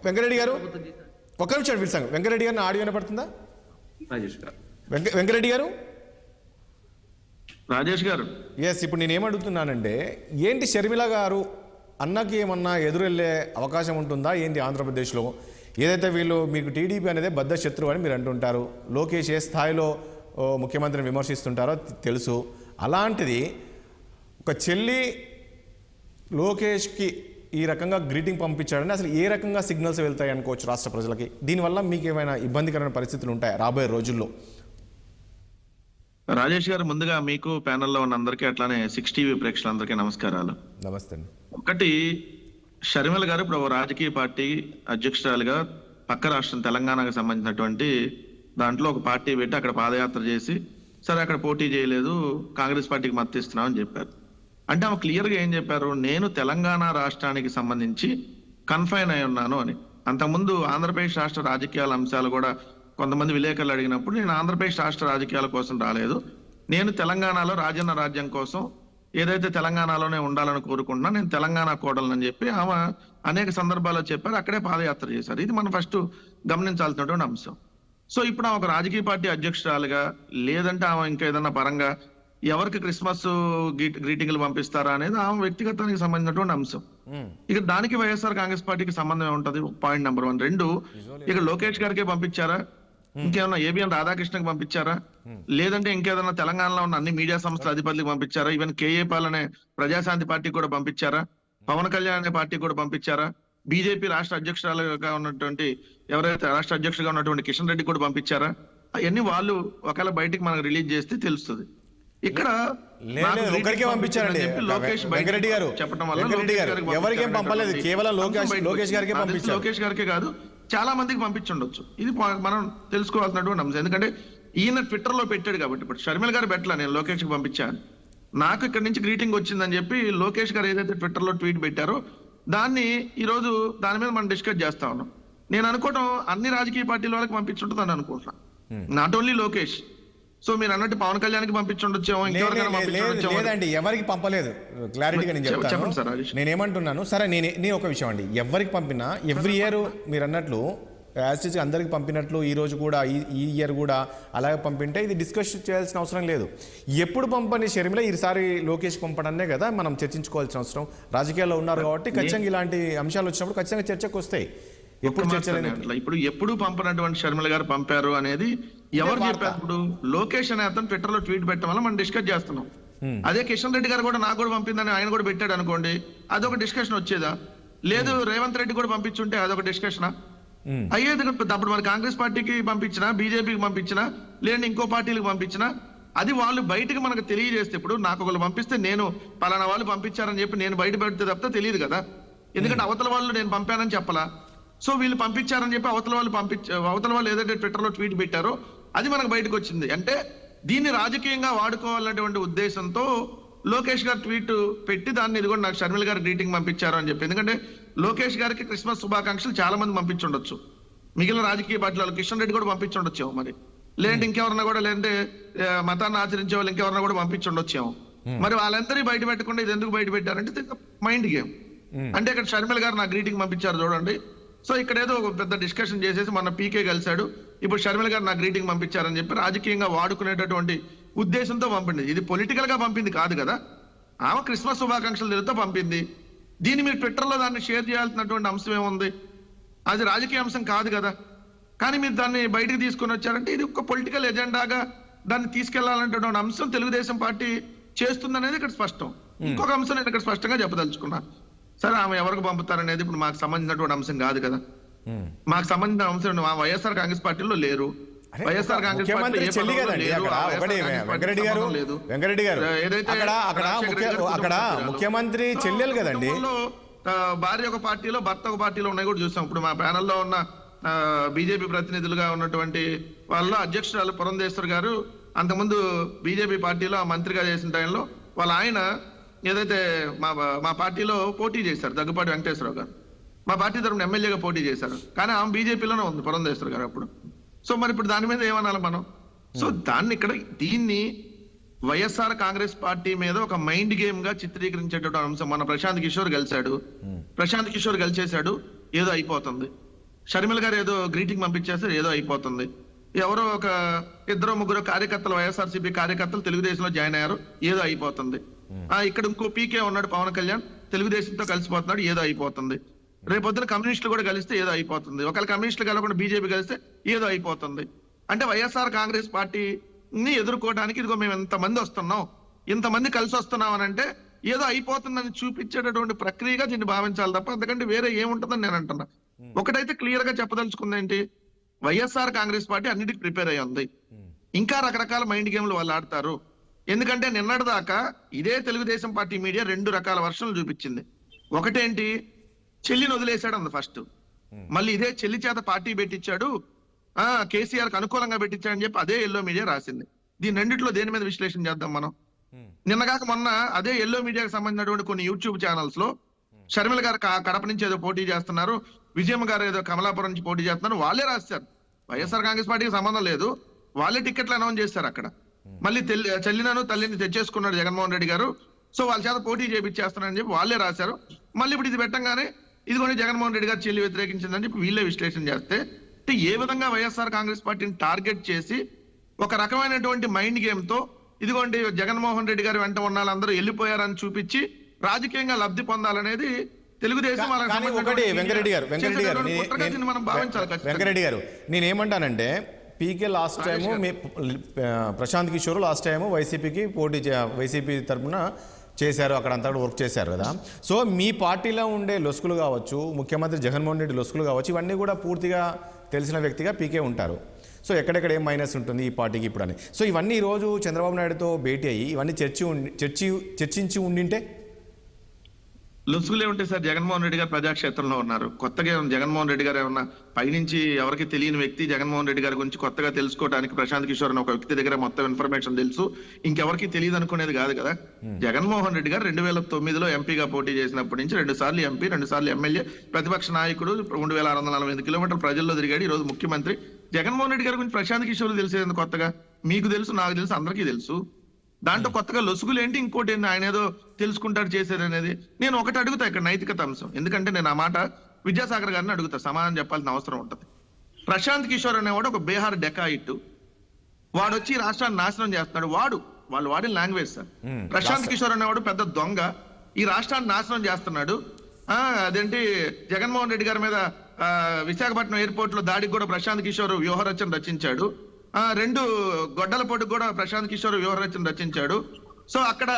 వెంకరెడ్డి గారు ఒక్క నిమిషం పిలిచాను. వెంకరెడ్డి గారిని ఆడియో వినపడుతుందా? వెంకరెడ్డి గారు, రాజేష్ గారు, ఎస్. ఇప్పుడు నేను ఏమడుగుతున్నానంటే, ఏంటి షర్మిల గారు అన్నకి ఏమన్నా ఎదురెళ్ళే అవకాశం ఉంటుందా ఏంటి ఆంధ్రప్రదేశ్లో? ఏదైతే వీళ్ళు మీకు టీడీపీ అనేది బద్ద శత్రువు అని మీరు అంటుంటారు, లోకేష్ ఏ స్థాయిలో ముఖ్యమంత్రిని విమర్శిస్తుంటారో తెలుసు. అలాంటిది ఒక చెల్లి లోకేష్కి ఈ రకంగా గ్రీటింగ్ పంపించాడని అసలు ఏ రకంగా సిగ్నల్స్ వెళ్తాయి అనుకోవచ్చు రాష్ట్ర ప్రజలకి? దీనివల్ల మీకు ఏమైనా ఇబ్బందికరమైన పరిస్థితులు ఉంటాయి రాబోయే రోజుల్లో? రాజేష్ గారు, ముందుగా మీకు ప్యానెల్లో ఉన్న అందరికీ అట్లానే 6 టీవీ ప్రేక్షకులందరికీ నమస్కారాలు. నమస్తే అండి. ఒకటి, షర్మిల గారు ఇప్పుడు రాజకీయ పార్టీ అధ్యక్షురాలుగా పక్క రాష్ట్రం తెలంగాణకు సంబంధించినటువంటి దాంట్లో ఒక పార్టీ పెట్టి అక్కడ పాదయాత్ర చేసి, సరే అక్కడ పోటీ చేయలేదు, కాంగ్రెస్ పార్టీకి మద్దతు ఇస్తున్నామని చెప్పారు. అంటే ఆమె క్లియర్గా ఏం చెప్పారు? నేను తెలంగాణ రాష్ట్రానికి సంబంధించి కన్ఫైన్ అయి ఉన్నాను అని. అంతకుముందు ఆంధ్రప్రదేశ్ రాష్ట్ర రాజకీయాల అంశాలు కూడా కొంతమంది విలేకరులు అడిగినప్పుడు, నేను ఆంధ్రప్రదేశ్ రాష్ట్ర రాజకీయాల కోసం రాలేదు, నేను తెలంగాణలో రాజన్న రాజ్యం కోసం ఏదైతే తెలంగాణలోనే ఉండాలని కోరుకుంటున్నా, నేను తెలంగాణ కోడలని చెప్పి ఆమె అనేక సందర్భాల్లో చెప్పారు. అక్కడే పాదయాత్ర చేశారు. ఇది మనం ఫస్ట్ గమనించాల్సినటువంటి అంశం. సో ఇప్పుడు ఆమె ఒక రాజకీయ పార్టీ అధ్యక్షురాలుగా, లేదంటే ఆమె ఇంకా ఏదన్నా పరంగా ఎవరికి క్రిస్మస్ గ్రీటింగ్లు పంపిస్తారా అనేది ఆమె వ్యక్తిగతానికి సంబంధించినటువంటి అంశం. ఇక దానికి వైఎస్ఆర్ కాంగ్రెస్ పార్టీకి సంబంధం ఏముంటది? Point number 1. 2, ఇక లోకేష్ గారికే పంపించారా? ఇంకేమన్నా ఏబిఎన్ రాధాకృష్ణకి పంపించారా? లేదంటే ఇంకేదన్నా తెలంగాణలో ఉన్న అన్ని మీడియా సంస్థల అధిపతులకు పంపించారా? ఈవెన్ కేఏ పాల్ అనే ప్రజాశాంతి పార్టీకి కూడా పంపించారా? పవన్ కళ్యాణ్ అనే పార్టీకి కూడా పంపించారా? బీజేపీ రాష్ట్ర అధ్యక్షురాలుగా ఉన్నటువంటి ఎవరైతే రాష్ట్ర అధ్యక్షుడిగా ఉన్నటువంటి కిషన్ రెడ్డి కూడా పంపించారా? అవన్నీ వాళ్ళు ఒకవేళ బయటికి మనకు రిలీజ్ చేస్తే తెలుస్తుంది. ఇక్కడ ఒకరికే పంపించారండి వెంకరెడ్డి గారు. చెప్పడం వల్ల ఎవరికేం పంపలేదు, కేవలం లోకేష్ గారికి పంపించారు. లోకేష్ గారికే కాదు, చాలా మందికి పంపించుండొచ్చు. ఇది మనం తెలుసుకోవాల్సినటువంటి అంశం. ఎందుకంటే ఈయన ట్విట్టర్ లో పెట్టాడు కాబట్టి. ఇప్పుడు షర్మిల గారు పెట్టలా నేను లోకేష్ కి పంపించాను, నాకు ఇక్కడ నుంచి గ్రీటింగ్ వచ్చిందని చెప్పి లోకేష్ గారు ఏదైతే ట్విట్టర్ లో ట్వీట్ పెట్టారో దాన్ని ఈ రోజు దాని మీద మనం డిస్కస్ చేస్తా ఉన్నాం. నేను అనుకోవడం అన్ని రాజకీయ పార్టీల వాళ్ళకి పంపించుంటుందని అనుకుంటున్నా, నాట్ ఓన్లీ లోకేష్. సో మీరు అన్నట్టు పవన్ కళ్యాణ్కి పంపించుండొచ్చేమో, లేదండి ఎవరికి పంపలేదు. క్లారిటీగా నేను చెప్తాను. నేనేమంటున్నాను, సరే నేను ఒక విషయం అండి, ఎవరికి పంపినా ఎవ్రీ ఇయర్ మీరు అన్నట్లు యాజ్ అందరికి పంపినట్లు ఈ రోజు కూడా ఈ ఇయర్ కూడా అలాగే పంపింటే ఇది డిస్కస్ చేయాల్సిన అవసరం లేదు. ఎప్పుడు పంపని షర్మిల ఈసారి లోకేష్ పంపడాన్నే కదా మనం చర్చించుకోవాల్సిన అవసరం. రాజకీయాల్లో ఉన్నారు కాబట్టి ఖచ్చితంగా ఇలాంటి అంశాలు వచ్చినప్పుడు ఖచ్చితంగా చర్చకు వస్తాయి. ఇప్పుడు ఎప్పుడు పంపనటువంటి షర్మిల గారు పంపారు అనేది ఎవరు చెప్పారు? ఇప్పుడు లోకేష్ అనే అతను ట్విట్టర్ లో ట్వీట్ పెట్టడం వల్ల మనం డిస్కస్ చేస్తున్నాం. అదే కిషన్ రెడ్డి గారు కూడా నాకు కూడా పంపిందని ఆయన కూడా పెట్టాడు అనుకోండి, అదొక డిస్కషన్ వచ్చేదా? లేదు రేవంత్ రెడ్డి కూడా పంపించుంటే అదొక డిస్కషనా అయ్యేది? అప్పుడు మరి కాంగ్రెస్ పార్టీకి పంపించినా, బీజేపీకి పంపించినా, లేదంటే ఇంకో పార్టీలకు పంపించినా, అది వాళ్ళు బయటకు మనకు తెలియజేస్తే, ఇప్పుడు నాకు ఒకళ్ళు పంపిస్తే నేను పలానా వాళ్ళు పంపించారని చెప్పి నేను బయట పెడితే తప్ప తెలియదు కదా. ఎందుకంటే అవతల వాళ్ళు నేను పంపానని చెప్పలా. సో వీళ్ళు పంపించారని చెప్పి అవతల వాళ్ళు ఏదైతే ట్విట్టర్ లో ట్వీట్ పెట్టారో అది మనకు బయటకు వచ్చింది. అంటే దీన్ని రాజకీయంగా వాడుకోవాలనేటువంటి ఉద్దేశంతో లోకేష్ గారు ట్వీట్ పెట్టి దాన్ని ఇది కూడా నాకు షర్మిల గారు గ్రీటింగ్ పంపించారు అని చెప్పి. ఎందుకంటే లోకేష్ గారికి క్రిస్మస్ శుభాకాంక్షలు చాలా మంది పంపించుండొచ్చు, మిగిలిన రాజకీయ పార్టీలు కిషన్ రెడ్డి కూడా పంపించుండొచ్చేమో, మరి లేదంటే ఇంకెవరన్నా కూడా, లేదంటే మతాన్ని ఆచరించే వాళ్ళు ఇంకెవరన్నా కూడా పంపించుండొచ్చేమో. మరి వాళ్ళందరినీ బయట పెట్టకుండా ఇది ఎందుకు బయట పెట్టారంటే మైండ్ గేమ్. అంటే ఇక్కడ షర్మిల గారు నాకు గ్రీటింగ్ పంపించారు చూడండి. సో ఇక్కడ ఏదో ఒక పెద్ద డిస్కషన్ చేసేసి మన పీకే కలిశాడు, ఇప్పుడు షర్మిల గారు నాకు గ్రీటింగ్ పంపించారని చెప్పి రాజకీయంగా వాడుకునేటటువంటి ఉద్దేశంతో పంపింది. ఇది పొలిటికల్ గా పంపింది కాదు కదా, ఆమె క్రిస్మస్ శుభాకాంక్షలు తెలుగుతో పంపింది. దీన్ని మీరు ట్విట్టర్లో దాన్ని షేర్ చేయాల్సినటువంటి అంశం ఏముంది? అది రాజకీయ అంశం కాదు కదా. కానీ మీరు దాన్ని బయటకు తీసుకొని వచ్చారంటే ఇది ఒక పొలిటికల్ ఎజెండాగా దాన్ని తీసుకెళ్లాలనేటువంటి అంశం తెలుగుదేశం పార్టీ చేస్తుందనేది ఇక్కడ స్పష్టం. ఇంకొక అంశం నేను ఇక్కడ స్పష్టంగా చెప్పదలుచుకున్నా. సరే ఆమె ఎవరికి పంపుతారనేది ఇప్పుడు మాకు సంబంధించినటువంటి అంశం కాదు కదా. మాకు సంబంధించిన అంశం వైఎస్ఆర్ కాంగ్రెస్ పార్టీలో లేరు. వైఎస్ఆర్ కాంగ్రెస్ ముఖ్యమంత్రి చెల్లెలు కదండి. భార్య ఒక పార్టీలో భర్త ఒక పార్టీలో ఉన్నాయి కూడా చూసాం. ఇప్పుడు మా ప్యానెల్లో ఉన్న బీజేపీ ప్రతినిధులుగా ఉన్నటువంటి వాళ్ళ అధ్యక్షురాలు పురంధేశ్వర్ గారు అంతకుముందు బీజేపీ పార్టీలో మంత్రిగా చేసిన టైంలో వాళ్ళ ఆయన ఏదైతే మా పార్టీలో పోటీ చేశారు, దగ్గుపాటి వెంకటేశ్వరరావు గారు మా పార్టీ తరఫున ఎమ్మెల్యేగా పోటీ చేశారు. కానీ ఆమె బీజేపీలోనే ఉంది పురంధేశ్వర్ గారు అప్పుడు. సో మరి ఇప్పుడు దాని మీద ఏమనాలి మనం? సో దీన్ని వైఎస్ఆర్ కాంగ్రెస్ పార్టీ మీద ఒక మైండ్ గేమ్ గా చిత్రీకరించేటువంటి అంశం. మన ప్రశాంత్ కిషోర్ గెలిచాడు, ప్రశాంత్ కిషోర్ గెలిచేశాడు. ఏదో అయిపోతుంది. షర్మిల గారు ఏదో గ్రీటింగ్ పంపించేస్తారు, ఏదో అయిపోతుంది. ఎవరో ఒక 2-3 కార్యకర్తలు, వైఎస్ఆర్సీపీ కార్యకర్తలు తెలుగుదేశంలో జాయిన్ అయ్యారు, ఏదో అయిపోతుంది. ఇక్కడ ఇంకో పీకే ఉన్నాడు పవన్ కళ్యాణ్, తెలుగుదేశంతో కలిసిపోతున్నాడు, ఏదో అయిపోతుంది. రేపొద్దున కమ్యూనిస్టులు కూడా కలిస్తే ఏదో అయిపోతుంది. ఒకవేళ కమ్యూనిస్టులు కలవకుండా బీజేపీ కలిస్తే ఏదో అయిపోతుంది. అంటే వైఎస్ఆర్ కాంగ్రెస్ పార్టీని ఎదుర్కోవడానికి ఇదిగో మేము ఇంతమంది వస్తున్నాం, ఇంతమంది కలిసి వస్తున్నాం అని అంటే ఏదో అయిపోతుందని చూపించేటటువంటి ప్రక్రియగా దీన్ని భావించాలి తప్ప అందుకంటే వేరే ఏముంటుందని నేను అంటున్నా. ఒకటైతే క్లియర్ గా చెప్పదలుచుకుంది ఏంటి, వైఎస్ఆర్ కాంగ్రెస్ పార్టీ అన్నిటికీ ప్రిపేర్ అయ్యి ఉంది. ఇంకా రకరకాల మైండ్ గేమ్లు వాళ్ళు ఆడతారు. ఎందుకంటే నిన్నటి దాకా ఇదే తెలుగుదేశం పార్టీ మీడియా 2 రకాల వర్షన్లు చూపించింది. ఒకటేంటి, చెల్లిని వదిలేశాడు అంది ఫస్ట్. మళ్ళీ ఇదే చెల్లి చేత పార్టీ పెట్టించాడు, కేసీఆర్ కు అనుకూలంగా పెట్టించాడు అని చెప్పి అదే ఎల్లో మీడియా రాసింది. దీని రెండిట్లో దేని మీద విశ్లేషణ చేద్దాం మనం? నిన్నగాక మొన్న అదే ఎల్లో మీడియాకి సంబంధించినటువంటి కొన్ని యూట్యూబ్ ఛానల్స్ లో షర్మిల గారు కడప నుంచి ఏదో పోటీ చేస్తున్నారు, విజయమ్మ గారు ఏదో కమలాపురం నుంచి పోటీ చేస్తున్నారు, వాళ్ళే రాశారు. వైఎస్ఆర్ కాంగ్రెస్ పార్టీకి సంబంధం లేదు, వాళ్ళే టికెట్లు అనౌన్స్ చేశారు అక్కడ. మళ్ళీ చెల్లినను తల్లిని తెచ్చేసుకున్నాడు జగన్మోహన్ రెడ్డి గారు, సో వాళ్ళ చేత పోటీ చేపిచ్చేస్తున్నారని చెప్పి వాళ్ళే రాశారు. మళ్ళీ ఇప్పుడు ఇది పెట్టంగానే ఇదిగోని జగన్మోహన్ రెడ్డి గారు చెల్లి వ్యతిరేకించిందని చెప్పి వీళ్ళే విశ్లేషణ చేస్తే ఏ విధంగా వైఎస్ఆర్ కాంగ్రెస్ పార్టీని టార్గెట్ చేసి ఒక రకమైనటువంటి మైండ్ గేమ్ తో ఇదిగోండి జగన్మోహన్ రెడ్డి గారు వెంట ఉన్న వాళ్ళందరూ వెళ్ళిపోయారని చూపించి రాజకీయంగా లబ్ధి పొందాలనేది తెలుగుదేశం వెంకరెడ్డి గారు నేనేమంటానంటే PK last time Prashant Kishor last time వైసీపీకి వైసీపీ తరఫున చేశారు, అక్కడ అంతా వర్క్ చేశారు కదా. సో మీ పార్టీలో ఉండే లొసుకులు కావచ్చు, ముఖ్యమంత్రి జగన్మోహన్ రెడ్డి లొసుకులు కావచ్చు, ఇవన్నీ కూడా పూర్తిగా తెలిసిన వ్యక్తిగా పీకే ఉంటారు. సో ఎక్కడెక్కడ ఏం మైనస్ ఉంటుంది ఈ పార్టీకి ఇప్పుడు అని. సో ఇవన్నీ ఈరోజు చంద్రబాబు నాయుడుతో భేటీ అయ్యి ఇవన్నీ చర్చించి ఉండింటే లొసుగులే ఉంటాయి సార్. జగన్మోహన్ రెడ్డి గారు ప్రజాక్షేత్రంలో ఉన్నారు. కొత్తగా జగన్మోహన్ రెడ్డి గారు ఏమన్నా పైనుంచి ఎవరికి తెలియని వ్యక్తి జగన్మోహన్ రెడ్డి గారి గురించి కొత్తగా తెలుసుకోవడానికి ప్రశాంత్ కిషోర్ అని ఒక వ్యక్తి దగ్గర మొత్తం ఇన్ఫర్మేషన్ తెలుసు, ఇంకెవరికి తెలియదు అనుకునేది కాదు కదా. జగన్మోహన్ రెడ్డి గారు 2009లో ఎంపీగా పోటీ చేసినప్పటి నుంచి 2 సార్లు ఎంపీ, 2 సార్లు ఎమ్మెల్యే, ప్రతిపక్ష నాయకుడు, 3645 కిలోమీటర్ల ప్రజల్లో తిరిగాడు, ఈ రోజు ముఖ్యమంత్రి. జగన్మోహన్ రెడ్డి గారి గురించి ప్రశాంత్ కిషోర్ తెలిసేది కొత్తగా? మీకు తెలుసు, నాకు తెలుసు, అందరికీ తెలుసు. దాంట్లో కొత్తగా లొసుగులు ఏంటి, ఇంకోటి ఏంటి, ఆయన ఏదో తెలుసుకుంటాడు చేసేది అనేది. నేను ఒకటి అడుగుతా ఇక్కడ నైతికత అంశం, ఎందుకంటే నేను ఆ మాట విద్యాసాగర్ గారిని అడుగుతా, సమాధానం చెప్పాల్సిన అవసరం ఉంటుంది. ప్రశాంత్ కిషోర్ అనేవాడు ఒక బీహార్ డెకాయిట్, వాడు వచ్చి రాష్ట్రాన్ని నాశనం చేస్తున్నాడు. వాళ్ళు వాడిన లాంగ్వేజ్ సార్. ప్రశాంత్ కిషోర్ అనేవాడు పెద్ద దొంగ, ఈ రాష్ట్రాన్ని నాశనం చేస్తున్నాడు. అదేంటి జగన్మోహన్ రెడ్డి గారి మీద విశాఖపట్నం ఎయిర్పోర్ట్ లో దాడికి కూడా ప్రశాంత్ కిషోర్ వ్యూహరచన రచించాడు. 2 గొడ్డల పొట్టుకు కూడా ప్రశాంత్ కిషోర్ వ్యూహరచన రచించాడు. సో అక్కడ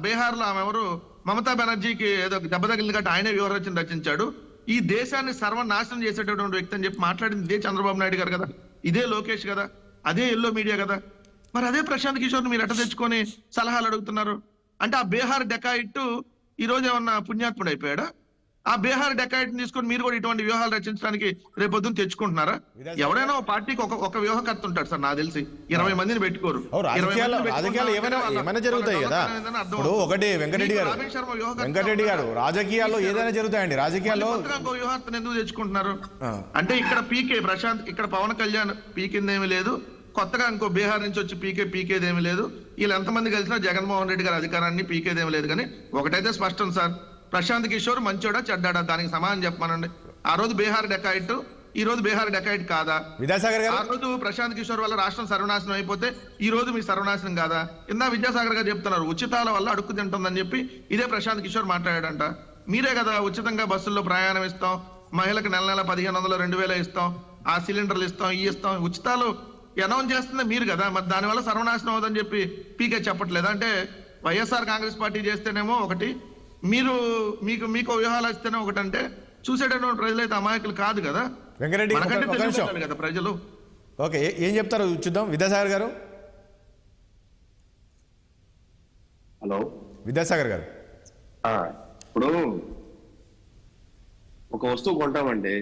బీహార్ లో ఆమె ఎవరు మమతా బెనర్జీకి ఏదో దెబ్బ తగిలింది కాబట్టి ఆయనే వ్యూహరచన రచించాడు. ఈ దేశాన్ని సర్వనాశనం చేసేటటువంటి వ్యక్తి అని చెప్పి మాట్లాడింది ఇదే చంద్రబాబు నాయుడు గారు కదా, ఇదే లోకేష్ కదా, అదే ఎల్లో మీడియా కదా. మరి అదే ప్రశాంత్ కిషోర్ మీరు ఎట్ట తెచ్చుకొని సలహాలు అడుగుతున్నారు? అంటే ఆ బీహార్ డెకాయిట్ ఈ రోజు ఏమన్నా పుణ్యాత్ముడు అయిపోయాడా? ఆ బీహార్ డెకాయిట్ తీసుకొని మీరు కూడా ఇటువంటి వ్యూహాలు రచించడానికి రేపొద్దున తెచ్చుకుంటున్నారా? ఎవరైనా ఒక పార్టీకి ఒక వ్యూహకర్త ఉంటాడు సార్, నాకు తెలిసి 20 మందిని పెట్టుకోరు. ఏమైనా జరుగుతాయి కదా. ఇప్పుడు ఒకటి వెంకటరెడ్డి గారు రాజకీయాల్లో ఏదైనా జరుగుతాయండి. రాజకీయాల్లో వ్యూహకర్తను ఎందుకు తెచ్చుకుంటున్నారు అంటే ఇక్కడ పీకే ప్రశాంత్, ఇక్కడ పవన్ కళ్యాణ్ పీకిందేమీ లేదు, కొత్తగా ఇంకో బీహార్ నుంచి వచ్చి పీకేదేమీ లేదు. వీళ్ళు ఎంతమంది కలిసినా జగన్మోహన్ రెడ్డి గారి అధికారాన్ని పీకేదేమీ లేదు. కానీ ఒకటైతే స్పష్టం సార్, ప్రశాంత్ కిషోర్ మంచోడా చెడ్డాడా దానికి సమాధానం చెప్పమనండి. ఆ రోజు బీహార్ డెకాయిట్, ఈ రోజు బీహార్ డెకాయిట్ కాదా? విద్యాసాగర్ గారు, ఆ రోజు ప్రశాంత్ కిషోర్ వల్ల రాష్ట్రం సర్వనాశనం అయిపోతే ఈ రోజు మీ సర్వనాశనం కాదా? ఇందా విద్యాసాగర్ గారు చెప్తున్నారు ఉచితాల వల్ల అడుక్కు తింటుందని చెప్పి ఇదే ప్రశాంత్ కిషోర్ మాట్లాడాడంట. మీరే కదా ఉచితంగా బస్సుల్లో ప్రయాణం ఇస్తాం, మహిళలకు నెల 1500 2000 ఇస్తాం, ఆ సిలిండర్లు ఇస్తాం, ఇస్తాం, ఉచితాలు అనౌన్స్ చేస్తుంది మీరు కదా. మరి దానివల్ల సర్వనాశనం అవుతుందని చెప్పి పీకే చెప్పట్లేదు. అంటే వైఎస్ఆర్ కాంగ్రెస్ పార్టీ చేస్తేనేమో ఒకటి, మీకు వ్యూహాలు ఇస్తేనే ఒకటంటే చూసేటటువంటి ప్రజలైతే అమాయకులు కాదు కదా. వెంకరెడ్డి కదా ప్రజలు. ఓకే, ఏం చెప్తారు చూద్దాం. విద్యాసాగర్ గారు. హలో విద్యాసాగర్ గారు, ఇప్పుడు ఒక వస్తువు కొంటామండి,